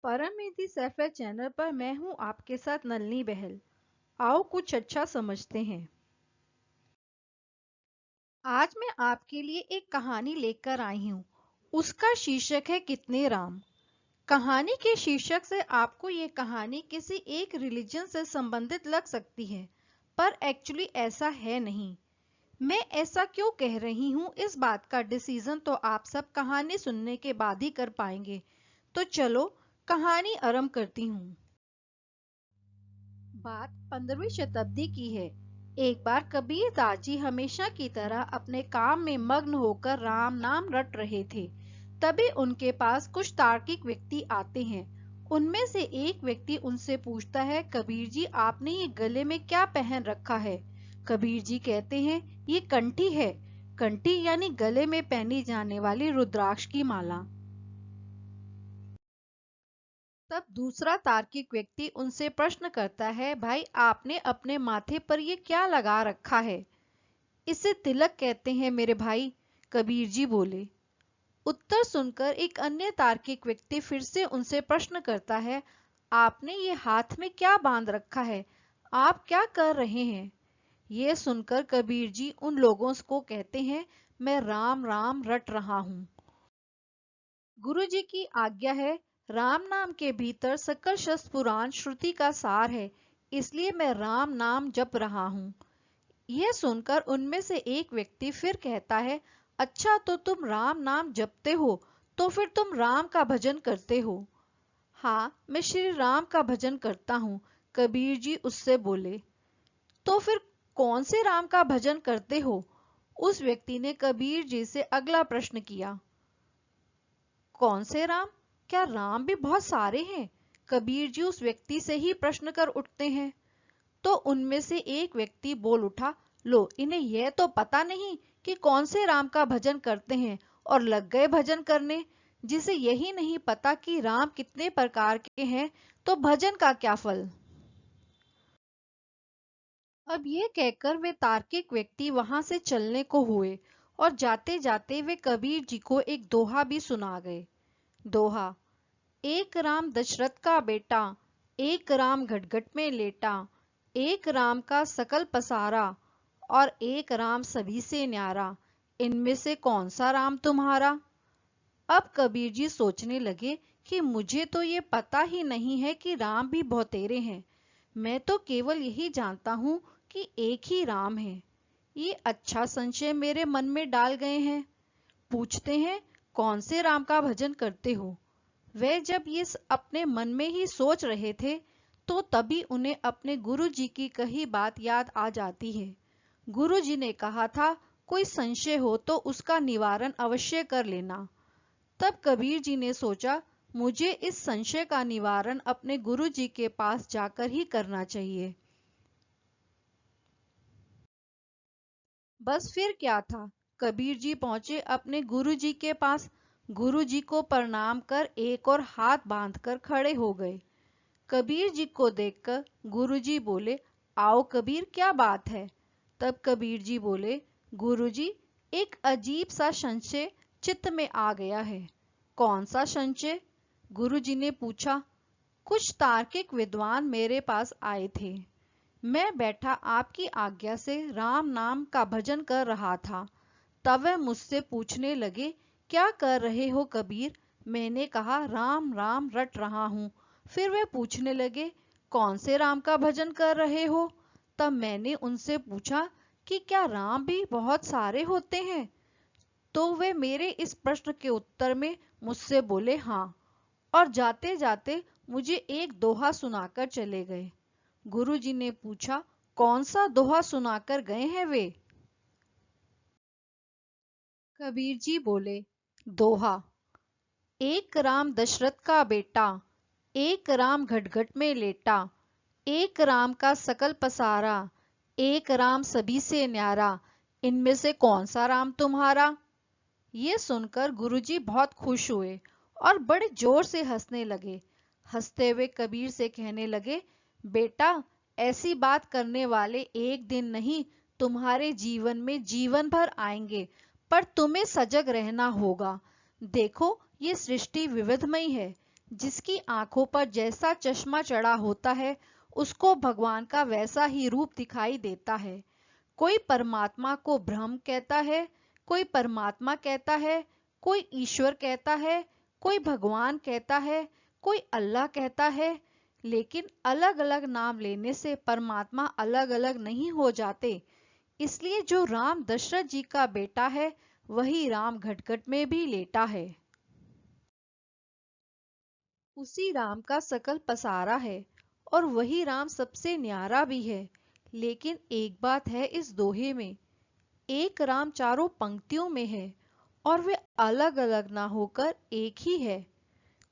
परमनिधि सैफे channel पर मैं हूं आपके साथ नलनी बहल। आओ कुछ अच्छा समझते हैं। आज मैं आपके लिए एक कहानी लेकर आई हूं। उसका शीर्षक है कितने राम। कहानी के शीर्षक से आपको ये कहानी किसी एक रिलीजन से संबंधित लग सकती है, पर एक्चुअली ऐसा है नहीं। मैं ऐसा क्यों कह रही हूं, इस बात का डिसीजन तो आप सब कहानी सुनने के बाद ही कर पाएंगे। तो चलो कहानी आरंभ करती हूँ। बात 15वीं शताब्दी की है। एक बार कबीर दास हमेशा की तरह अपने काम में मग्न होकर राम नाम रट रहे थे। तभी उनके पास कुछ तार्किक व्यक्ति आते हैं। उनमें से एक व्यक्ति उनसे पूछता है, कबीर जी आपने ये गले में क्या पहन रखा है। कबीर जी कहते हैं, ये कंठी है। कंठी यानी गले में पहनी जाने वाली रुद्राक्ष की माला। तब दूसरा तार्किक व्यक्ति उनसे प्रश्न करता है, भाई आपने अपने माथे पर ये क्या लगा रखा है। इसे तिलक कहते हैं मेरे भाई, कबीर जी बोले। उत्तर सुनकर एक अन्य तार्किक व्यक्ति फिर से उनसे प्रश्न करता है, आपने ये हाथ में क्या बांध रखा है, आप क्या कर रहे हैं। ये सुनकर कबीर जी उन लोगों को कहते हैं, मैं राम राम रट रहा हूँ। गुरु जी की आज्ञा है, राम नाम के भीतर सकल शास्त्र पुराण श्रुति का सार है, इसलिए मैं राम नाम जप रहा हूँ। यह सुनकर उनमें से एक व्यक्ति फिर कहता है, अच्छा तो तुम राम नाम जपते हो, तो फिर तुम राम का भजन करते हो। हाँ, मैं श्री राम का भजन करता हूँ, कबीर जी उससे बोले। तो फिर कौन से राम का भजन करते हो। उस व्यक्ति ने कबीर जी से अगला प्रश्न किया। कौन से राम, क्या राम भी बहुत सारे हैं। कबीर जी उस व्यक्ति से ही प्रश्न कर उठते हैं। तो उनमें से एक व्यक्ति बोल उठा, लो इन्हें यह तो पता नहीं कि कौन से राम का भजन करते हैं, और लग गए भजन करने। जिसे यही नहीं पता कि राम कितने प्रकार के हैं, तो भजन का क्या फल। अब ये कहकर वे तार्किक व्यक्ति वहां से चलने को हुए, और जाते जाते वे कबीर जी को एक दोहा भी सुना गए। दोहा। एक राम दशरथ का बेटा, एक राम घटघट में लेटा, एक राम का सकल पसारा, और एक राम सभी से न्यारा, इनमें से कौन सा राम तुम्हारा। अब कबीर जी सोचने लगे कि मुझे तो ये पता ही नहीं है कि राम भी बहुतेरे हैं। मैं तो केवल यही जानता हूँ कि एक ही राम है। ये अच्छा संशय मेरे मन में डाल गए हैं। पूछते हैं, कौन से राम का भजन करते हो। वे जब ये अपने मन में ही सोच रहे थे, तो तभी उन्हें अपने गुरु जी की कही बात याद आ जाती है। गुरु जी ने कहा था, कोई संशय हो तो उसका निवारण अवश्य कर लेना। तब कबीर जी ने सोचा, मुझे इस संशय का निवारण अपने गुरु जी के पास जाकर ही करना चाहिए। बस फिर क्या था, कबीर जी पहुंचे अपने गुरु जी के पास। गुरु जी को प्रणाम कर एक और हाथ बांधकर खड़े हो गए। कबीर जी को देखकर गुरुजी बोले, आओ कबीर क्या बात है। तब कबीर जी बोले, गुरुजी एक अजीब सा संशय चित्त में आ गया है। कौन सा संशय। गुरुजी ने पूछा। कुछ तार्किक विद्वान मेरे पास आए थे। मैं बैठा आपकी आज्ञा से राम नाम का भजन कर रहा था। तब वह मुझसे पूछने लगे, क्या कर रहे हो कबीर। मैंने कहा, राम राम रट रहा हूँ। फिर वे पूछने लगे, कौन से राम का भजन कर रहे हो। तब मैंने उनसे पूछा कि क्या राम भी बहुत सारे होते हैं। तो वे मेरे इस प्रश्न के उत्तर में मुझसे बोले हाँ, और जाते जाते मुझे एक दोहा सुनाकर चले गए। गुरुजी ने पूछा, कौन सा दोहा सुनाकर गए हैं वे। कबीर जी बोले, दोहा। एक राम दशरथ का बेटा, एक राम घटघट में लेटा, एक राम का सकल पसारा, एक राम सभी से न्यारा, इनमें से कौन सा राम तुम्हारा। ये सुनकर गुरुजी बहुत खुश हुए और बड़े जोर से हंसने लगे। हंसते हुए कबीर से कहने लगे, बेटा ऐसी बात करने वाले एक दिन नहीं, तुम्हारे जीवन में जीवन भर आएंगे, पर तुम्हें सजग रहना होगा। देखो ये सृष्टि विविधमयी है, जिसकी आंखों पर जैसा चश्मा चढ़ा होता है उसको भगवान का वैसा ही रूप दिखाई देता है। कोई परमात्मा को ब्रह्म कहता है, कोई परमात्मा कहता है, कोई ईश्वर कहता है, कोई भगवान कहता है, कोई अल्लाह कहता है। लेकिन अलग अलग नाम लेने से परमात्मा अलग अलग नहीं हो जाते। इसलिए जो राम दशरथ जी का बेटा है वही राम घटघट में भी लेटा है। उसी राम का सकल पसारा है और वही राम सबसे न्यारा भी है। लेकिन एक बात है इस दोहे में, एक राम चारों पंक्तियों में है और वे अलग अलग ना होकर एक ही है।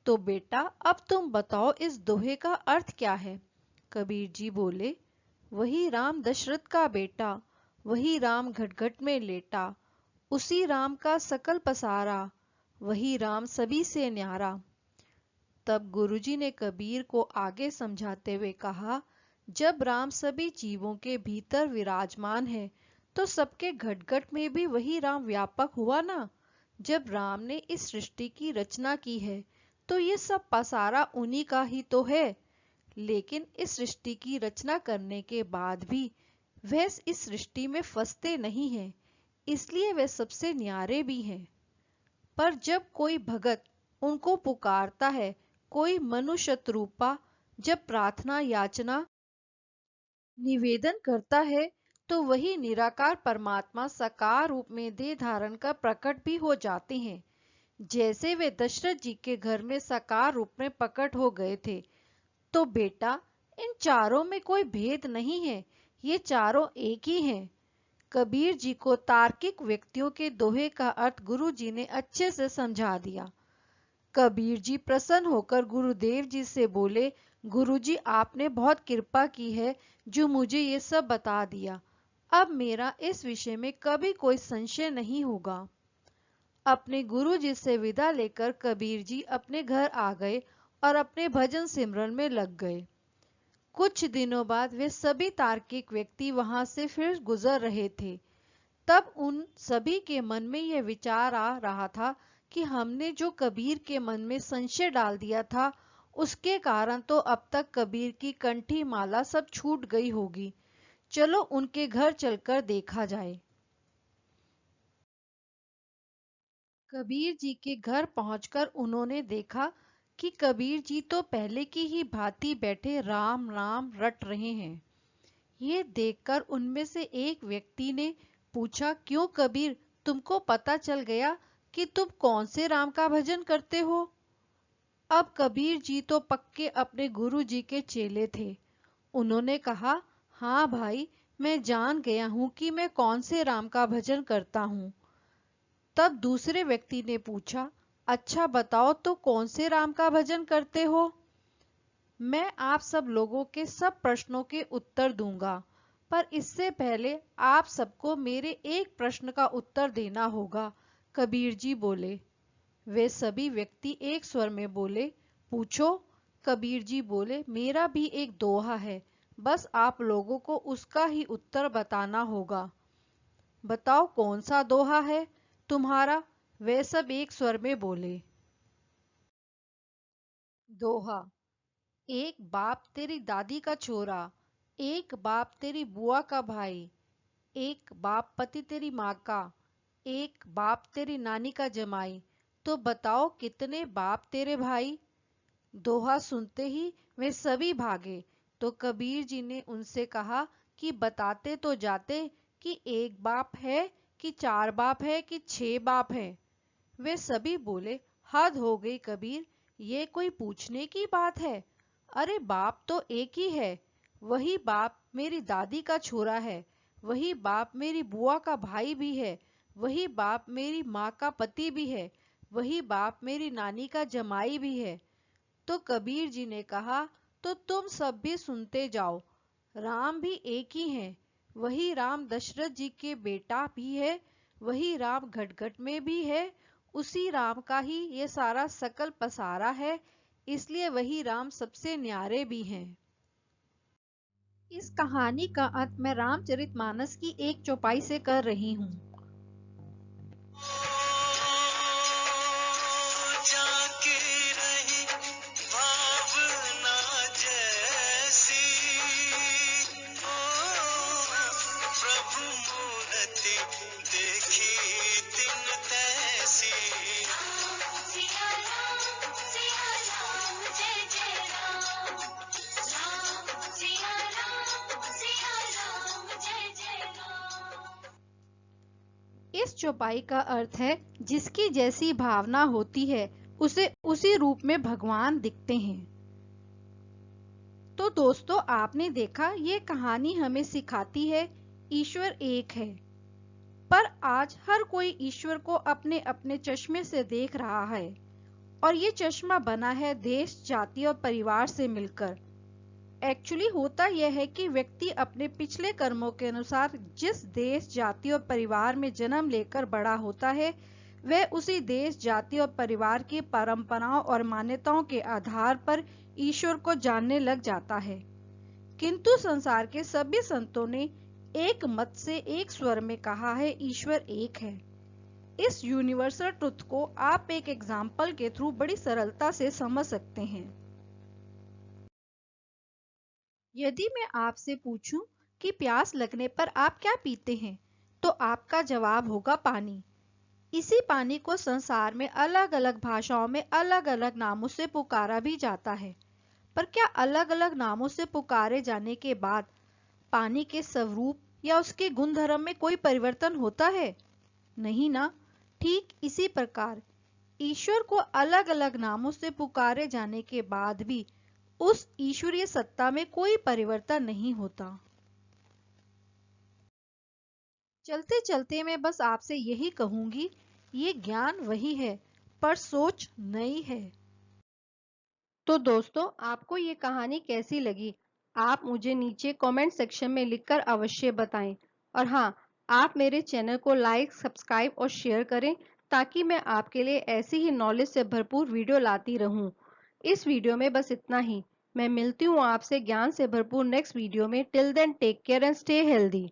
तो बेटा अब तुम बताओ इस दोहे का अर्थ क्या है। कबीर जी बोले, वही राम दशरथ का बेटा, वही राम घटघट में लेटा, उसी राम का सकल पसारा, वही राम सभी से न्यारा। तब गुरुजी ने कबीर को आगे समझाते हुए कहा, जब राम सभी जीवों के भीतर विराजमान है तो सबके घटघट में भी वही राम व्यापक हुआ ना। जब राम ने इस सृष्टि की रचना की है तो ये सब पसारा उन्हीं का ही तो है। लेकिन इस सृष्टि की रचना करने के बाद भी वह इस सृष्टि में फंसते नहीं हैं, इसलिए वे सबसे न्यारे भी हैं। पर जब कोई भगत उनको पुकारता है, कोई मनुष्य रूपा जब प्रार्थना याचना निवेदन करता है तो वही निराकार परमात्मा साकार रूप में देह धारण कर प्रकट भी हो जाते हैं। जैसे वे दशरथ जी के घर में साकार रूप में प्रकट हो गए थे। तो बेटा इन चारों में कोई भेद नहीं है, ये चारों एक ही हैं। कबीर जी को तार्किक व्यक्तियों के दोहे का अर्थ गुरु जी ने अच्छे से समझा दिया। कबीर जी प्रसन्न होकर गुरुदेव जी से बोले, गुरुजी आपने बहुत कृपा की है जो मुझे ये सब बता दिया। अब मेरा इस विषय में कभी कोई संशय नहीं होगा। अपने गुरु जी से विदा लेकर कबीर जी अपने घर आ गए और अपने भजन सिमरन में लग गए। कुछ दिनों बाद वे सभी तार्किक व्यक्ति वहां से फिर गुजर रहे थे। तब उन सभी के मन में यह विचार आ रहा था कि हमने जो कबीर के मन में संशय डाल दिया था उसके कारण तो अब तक कबीर की कंठी माला सब छूट गई होगी। चलो उनके घर चलकर देखा जाए। कबीर जी के घर पहुंचकर उन्होंने देखा कि कबीर जी तो पहले की ही भांति बैठे राम राम रट रहे हैं। ये देखकर उनमें से एक व्यक्ति ने पूछा, क्यों कबीर, तुमको पता चल गया कि तुम कौन से राम का भजन करते हो। अब कबीर जी तो पक्के अपने गुरु जी के चेले थे। उन्होंने कहा, हाँ भाई, मैं जान गया हूं कि मैं कौन से राम का भजन करता हूं। तब दूसरे व्यक्ति ने पूछा, अच्छा बताओ तो कौन से राम का भजन करते हो। मैं आप सब लोगों के सब प्रश्नों के उत्तर दूंगा, पर इससे पहले आप सबको मेरे एक प्रश्न का उत्तर देना होगा। कबीर जी बोले। वे सभी व्यक्ति एक स्वर में बोले, पूछो। कबीर जी बोले, मेरा भी एक दोहा है, बस आप लोगों को उसका ही उत्तर बताना होगा। बताओ कौन सा दोहा है तुम्हारा। वे सब एक स्वर में बोले। दोहा। एक बाप तेरी दादी का छोरा, एक बाप तेरी बुआ का भाई, एक बाप पति तेरी माँ का, एक बाप तेरी नानी का जमाई, तो बताओ कितने बाप तेरे भाई। दोहा सुनते ही वे सभी भागे। तो कबीर जी ने उनसे कहा कि बताते तो जाते कि एक बाप है कि चार बाप है कि 6 बाप है। वे सभी बोले, हद हो गई कबीर, ये कोई पूछने की बात है। अरे बाप तो एक ही है। वही बाप मेरी दादी का छोरा है, वही बाप मेरी बुआ का भाई भी है, वही बाप मेरी माँ का पति भी है, वही बाप मेरी नानी का जमाई भी है। तो कबीर जी ने कहा, तो तुम सब भी सुनते जाओ। राम भी एक ही हैं। वही राम दशरथ जी के बेटा भी है, वही राम घटघट में भी है, उसी राम का ही ये सारा सकल पसारा है, इसलिए वही राम सबसे न्यारे भी हैं। इस कहानी का अंत मैं रामचरितमानस की एक चौपाई से कर रही हूँ। जाके रही इस चौपाई का अर्थ है जिसकी जैसी भावना होती है उसे उसी रूप में भगवान दिखते हैं। तो दोस्तों, आपने देखा ये कहानी हमें सिखाती है ईश्वर एक है, पर आज हर कोई ईश्वर को अपने अपने चश्मे से देख रहा है और ये चश्मा बना है देश, जाति और परिवार से मिलकर। एक्चुअली होता यह है कि व्यक्ति अपने पिछले कर्मों के अनुसार जिस देश, जाति और परिवार में जन्म लेकर बड़ा होता है, वह उसी देश, जाति और परिवार की परंपराओं और मान्यताओं के आधार पर ईश्वर को जानने लग जाता है। किंतु संसार के सभी संतों ने एक मत से एक स्वर में कहा है ईश्वर एक है। इस यूनिवर्सल ट्रुथ को आप एक एग्जाम्पल के थ्रू बड़ी सरलता से समझ सकते हैं। यदि मैं आपसे पूछूं कि प्यास लगने पर आप क्या पीते हैं, तो आपका जवाब होगा पानी। इसी पानी को संसार में अलग अलग भाषाओं में अलग अलग नामों से पुकारा भी जाता है, पर क्या अलग अलग नामों से पुकारे जाने के बाद पानी के स्वरूप या उसके गुणधर्म में कोई परिवर्तन होता है? नहीं ना। ठीक इसी प्रकार ईश्वर को अलग अलग नामों से पुकारे जाने के बाद भी उस ईश्वरीय सत्ता में कोई परिवर्तन नहीं होता। चलते चलते मैं बस आपसे यही कहूंगी, ये ज्ञान वही है पर सोच नई है। तो दोस्तों, आपको ये कहानी कैसी लगी? आप मुझे नीचे कमेंट सेक्शन में लिखकर अवश्य बताएं। और हाँ, आप मेरे चैनल को लाइक, सब्सक्राइब और शेयर करें ताकि मैं आपके लिए ऐसी ही नॉलेज से भरपूर वीडियो लाती रहूं। इस वीडियो में बस इतना ही। मैं मिलती हूँ आपसे ज्ञान से भरपूर नेक्स्ट वीडियो में। Till then take care and stay healthy.